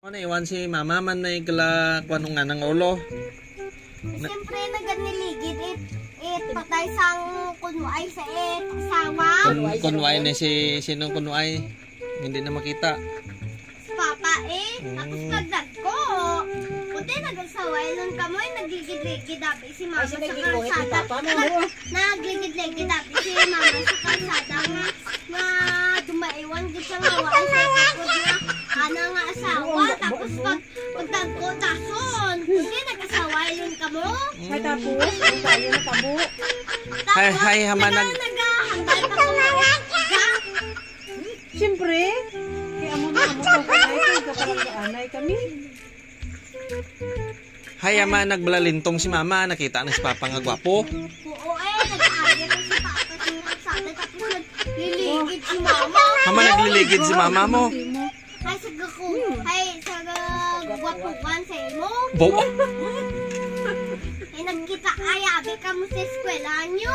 Ano iwan si mama man na ikala kung nga ng ulo. Siyempre naganiligid patay sang kunway sa asawa. Kunway na si sinong kunway. Hindi na makita. Papa tapos kagdag ko. Puti nag-asaway lang kamoy nagligid-ligid dapat si mama sa kalsada. Nagligid-ligid dapat si mama sa kalsada nga dumaiwan gid siya nga wala sa kapod niya. Ana nga asawa tapos pagdag ko tason. Puti nag-asaway lang kamo. Ay tapos tayo na tabo. Hay hamanag. Nagahambal pa ko nga. Siyempre, kaya mo na kanay kapalang kami. Hay ama nagbalalintong si mama, nakita na si papa nga gwapo. Oo nag-aari ko si papa sa kalsada tapos nagliligid si mama. Hama nagliligid si mama mo. Ay sa gwapuan sa imo. Bo. Nagkita abi ka mo sa eskwela nyo.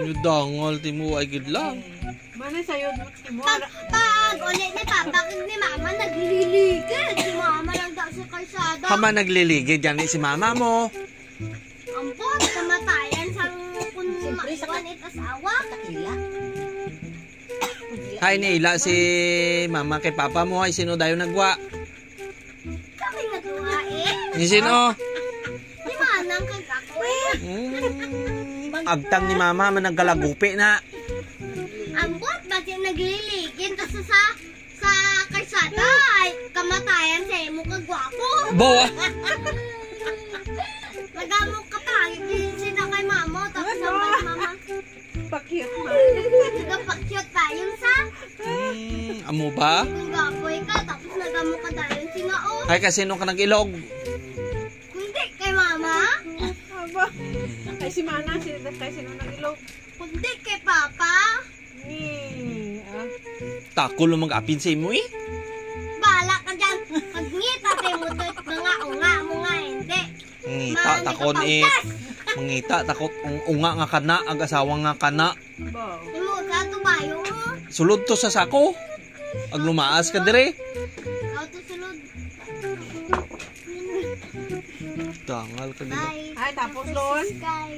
Yung dangol ti mo ay good lang. Mana sa'yo mo? Pag ulit ni papa ni mama nagliligid. Si mama lang daw sa kalsada. Hama nagliligid yan si mama mo. Ampon, kamatayan sa maiwan itasawa. Hay niila si mama kay papa mo ay sino dayo nagwa? Kami nagawa Ni sino? Di manang kagako Agtang ni mama man nagkalagupi na. Ambot ba siya nagliligid tapos sa kalsada ay kamatayan sa imo kagwapo. Bo. Nagamok ka pa, sila kay mama tapos naman mama. Pakyut man. Nagapakyot tayo sa Amo ba? kagwapoy ka tapos nagamok ka dayon si ngao. Hay kasi nung ka nag-ilog. Kundi kay mama, Aba. Ay si Mana, kay sino nang ilog. kundi kay papa. Tako lo mag-apin sa imo eh. Bala ka dyan. Pag ngita tayo mo to, mga unga mo nga hindi. Ngita takon eh. Mangita takot unga nga kana, ag-asawa nga kana. Ba. Imo ka tubayo mo. Sulod to sa sako. Ag lumaas ka dire. Ikaw to sulod. Dangal ka dire. Bye. Ay tapos doon. Sky.